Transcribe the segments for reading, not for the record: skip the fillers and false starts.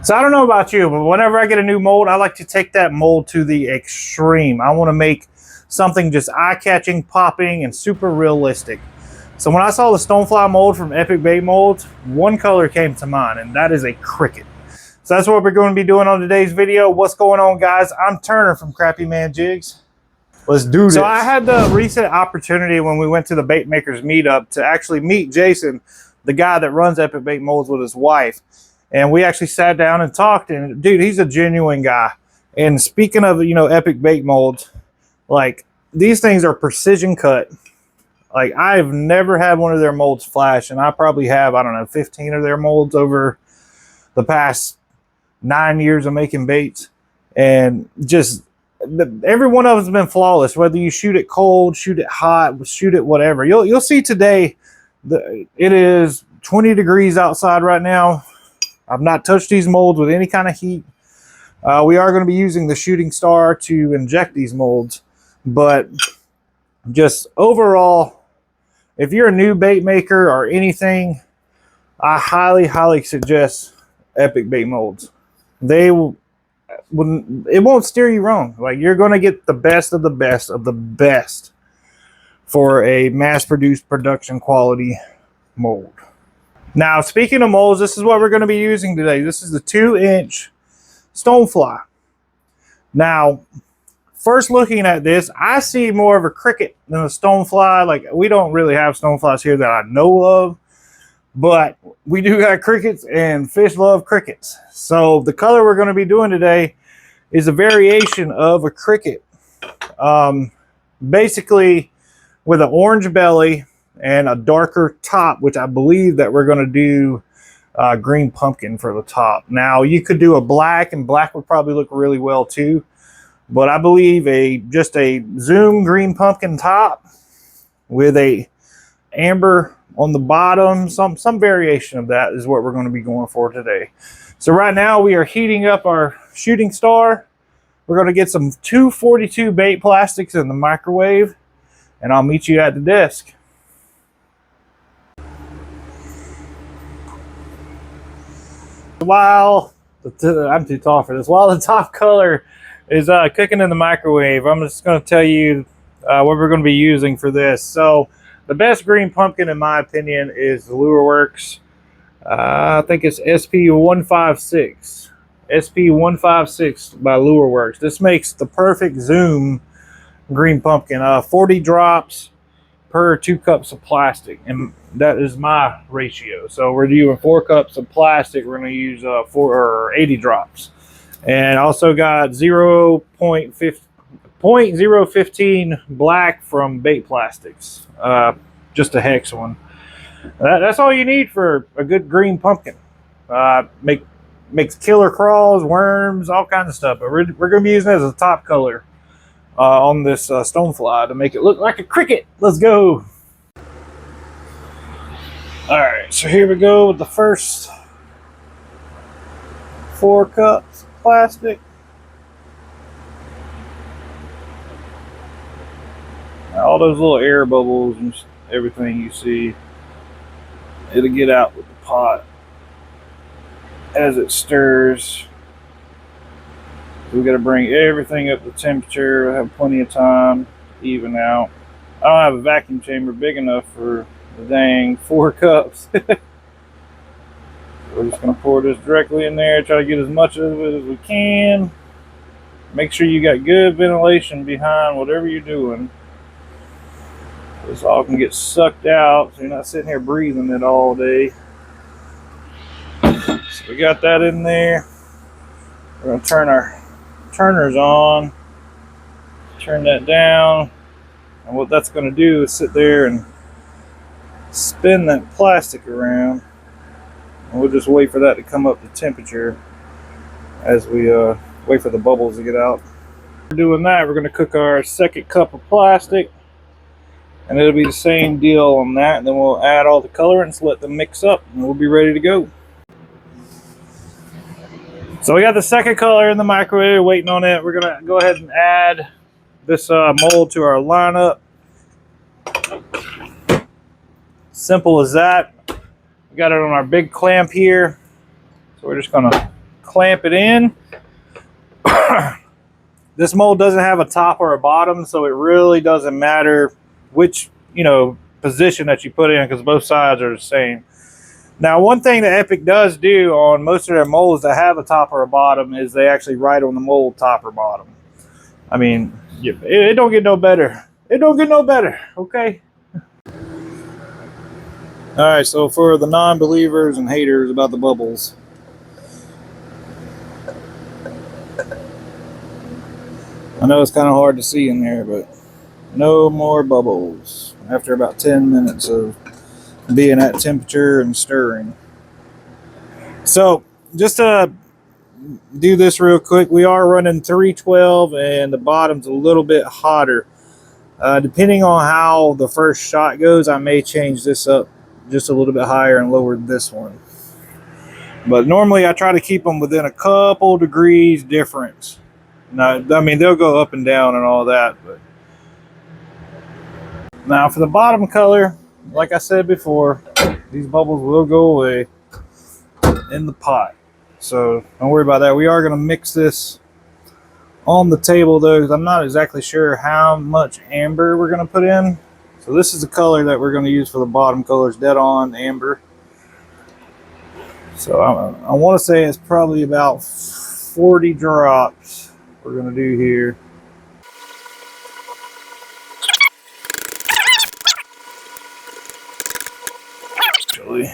So I don't know about you, but whenever I get a new mold, I like to take that mold to the extreme. I want to make something just eye-catching, popping, and super realistic. So when I saw the Stonefly mold from Epic Bait Molds, one color came to mind, and that is a cricket. So that's what we're going to be doing on today's video. What's going on, guys? I'm Turner from Crappy Man Jigs. Let's do this. So I had the recent opportunity when we went to the Bait Makers meetup to actually meet Jason, the guy that runs Epic Bait Molds, with his wife. And we actually sat down and talked, and dude, he's a genuine guy. And speaking of, Epic Bait Molds, like, these things are precision cut. Like, I've never had one of their molds flash, and I probably have, I don't know, 15 of their molds over the past 9 years of making baits. And just, every one of them has been flawless, whether you shoot it cold, shoot it hot, shoot it whatever. You'll see today, it is 20 degrees outside right now. I've not touched these molds with any kind of heat. We are going to be using the shooting star to inject these molds. But just overall, if you're a new bait maker or anything, I highly, highly suggest Epic Bait Molds. It won't steer you wrong. Like, you're going to get the best of the best of the best for a mass-produced production quality mold. Now, speaking of molds, this is what we're going to be using today. This is the 2-inch Stonefly. Now, first looking at this, I see more of a cricket than a Stonefly. Like, we don't really have Stoneflies here that I know of, but we do got crickets, and fish love crickets. So the color we're going to be doing today is a variation of a cricket. Basically with an orange belly and a darker top, which I believe that we're going to do green pumpkin for the top. Now, you could do a black, and black would probably look really well too. But I believe just a zoom green pumpkin top with a amber on the bottom, some variation of that is what we're going to be going for today. So right now we are heating up our shooting star. We're going to get some 242 bait plastics in the microwave, and I'll meet you at the desk. While I'm too tall for this, while the top color is cooking in the microwave, I'm just going to tell you what we're going to be using for this. So the best green pumpkin, in my opinion, is the Lure Works. I think it's SP156. SP156 by Lure Works. This makes the perfect zoom green pumpkin. 40 drops per 2 cups of plastic, and that is my ratio. So we're doing 4 cups of plastic. We're going to use 80 drops, and also got 0.015 black from Bait Plastics, just a hex one. That's all you need for a good green pumpkin. Makes killer crawls, worms, all kinds of stuff. But we're going to be using it as a top color on this Stonefly to make it look like a cricket. Let's go. All right, so here we go with the first 4 cups of plastic. Now, all those little air bubbles and everything you see, it'll get out with the pot as it stirs. We got to bring everything up to temperature. We'll have plenty of time to even out. I don't have a vacuum chamber big enough for the dang 4 cups. We're just going to pour this directly in there, try to get as much of it as we can. Make sure you got good ventilation behind whatever you're doing. This all can get sucked out, so you're not sitting here breathing it all day. So we got that in there. We're going to turn our turners on, turn that down, and what that's going to do is sit there and spin that plastic around, and we'll just wait for that to come up to temperature as we wait for the bubbles to get out. We're doing that. We're going to cook our 2nd cup of plastic, and it'll be the same deal on that, and then we'll add all the colorants, let them mix up, and we'll be ready to go. So we got the 2nd color in the microwave, waiting on it. We're going to go ahead and add this mold to our lineup. Simple as that. We got it on our big clamp here. So we're just going to clamp it in. This mold doesn't have a top or a bottom, so it really doesn't matter which, position that you put in, because both sides are the same. Now, one thing that Epic does do on most of their molds that have a top or a bottom is they actually write on the mold top or bottom. I mean, it don't get no better. It don't get no better, okay? All right, so for the non-believers and haters about the bubbles, I know it's kind of hard to see in there, but no more bubbles after about 10 minutes of being at temperature and stirring. So just to do this real quick, we are running 312 and the bottom's a little bit hotter. Depending on how the first shot goes, I may change this up just a little bit higher and lower this one. But normally I try to keep them within a couple degrees difference. Now, I mean, they'll go up and down and all that, but now for the bottom color, like I said before, these bubbles will go away in the pot. So don't worry about that. We are going to mix this on the table though, because I'm not exactly sure how much amber we're going to put in. So this is the color that we're going to use for the bottom colors, dead on amber. So I want to say it's probably about 40 drops we're going to do here. Actually,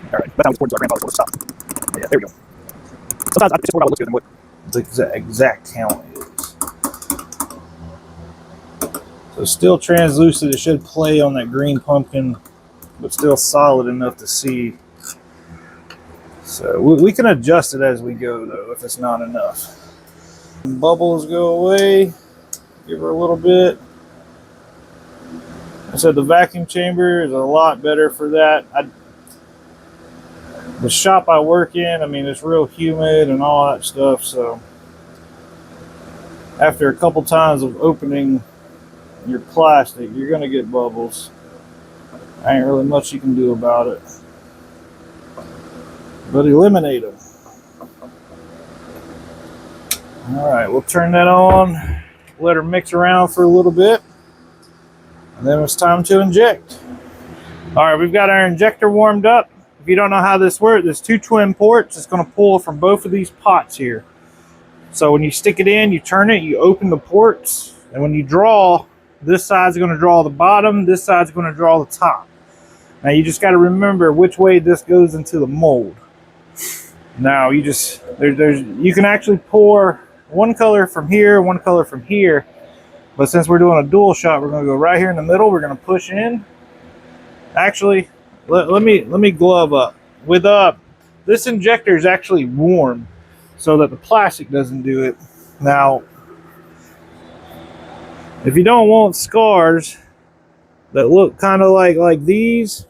all right, that's how we poured our grandfather's stop. Yeah, there we go. Sometimes I just pour out looks good than what the exact count is. So still translucent. It should play on that green pumpkin, but still solid enough to see. So we can adjust it as we go though if it's not enough. Bubbles go away. Give her a little bit. I said the vacuum chamber is a lot better for that. The shop I work in, I mean, it's real humid and all that stuff, so after a couple times of opening your plastic, you're going to get bubbles. Ain't really much you can do about it, but eliminate them. All right, we'll turn that on, let her mix around for a little bit, and then it's time to inject. All right, we've got our injector warmed up. If you don't know how this works, there's two twin ports. It's going to pull from both of these pots here. So when you stick it in, you turn it, you open the ports, and when you draw, this side's going to draw the bottom, this side's going to draw the top. Now you just got to remember which way this goes into the mold. Now you just you can actually pour one color from here, one color from here, but since we're doing a dual shot, we're going to go right here in the middle. We're going to push in. Actually, let me glove up. With this injector is actually warm, so that the plastic doesn't do it. Now, if you don't want scars that look kind of like these,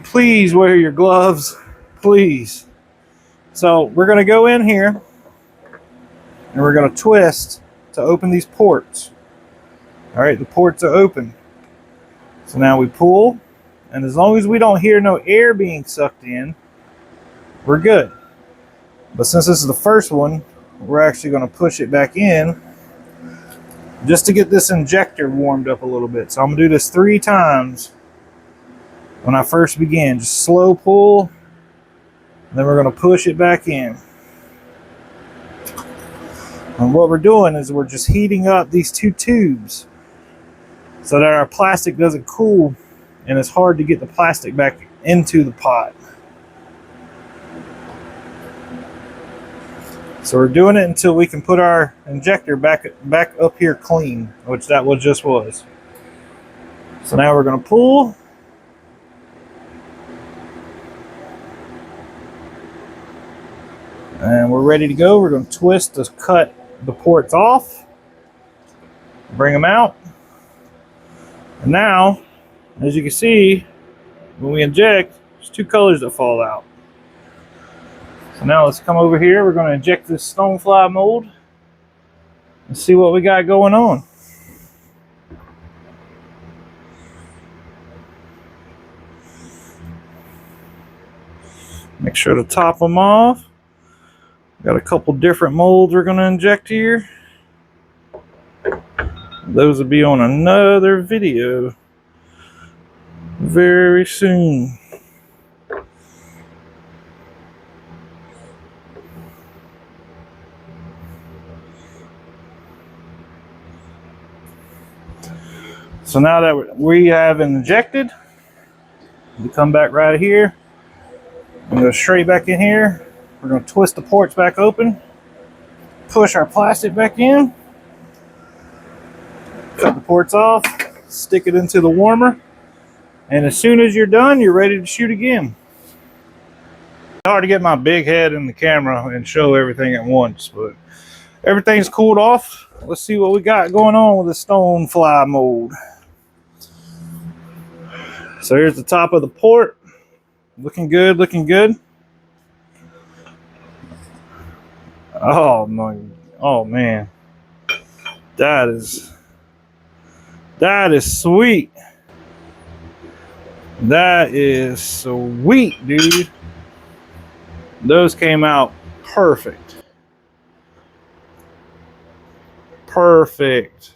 please wear your gloves, please. So we're going to go in here and we're going to twist to open these ports. All right, the ports are open. So now we pull, and as long as we don't hear no air being sucked in, we're good. But since this is the first one, we're actually going to push it back in just to get this injector warmed up a little bit. So I'm going to do this 3 times when I first begin. Just slow pull, and then we're going to push it back in. And what we're doing is we're just heating up these 2 tubes so that our plastic doesn't cool and it's hard to get the plastic back into the pot. So we're doing it until we can put our injector back up here clean, which that just was. So now we're going to pull. And we're ready to go. We're going to twist to cut the ports off. Bring them out. And now, as you can see, when we inject, there's 2 colors that fall out. So now let's come over here. We're going to inject this Stonefly mold and see what we got going on. Make sure to top them off. Got a couple different molds we're going to inject here. Those will be on another video very soon. So now that we have injected, we come back right here and go straight back in here. We're going to twist the ports back open, push our plastic back in, cut the ports off, stick it into the warmer, and as soon as you're done, you're ready to shoot again. It's hard to get my big head in the camera and show everything at once, but everything's cooled off. Let's see what we got going on with the Stonefly mold. So here's the top of the port. Looking good, looking good. Oh my, oh man. That is sweet. That is sweet, dude. Those came out perfect. Perfect.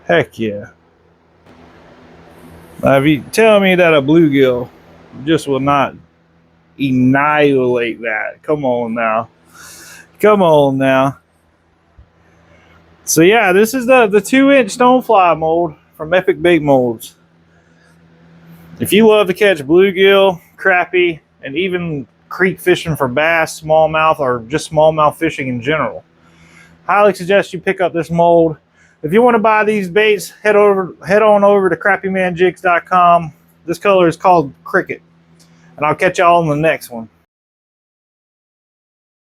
Heck yeah. Now, if you tell me that a bluegill just will not annihilate that, come on now. Come on now. So yeah, this is the 2-inch Stonefly mold from Epic Bait Molds. If you love to catch bluegill, crappie, and even creek fishing for bass, smallmouth, or just smallmouth fishing in general, highly suggest you pick up this mold. If you want to buy these baits, head on over to crappymanjigs.com. This color is called Cricket. And I'll catch y'all on the next one.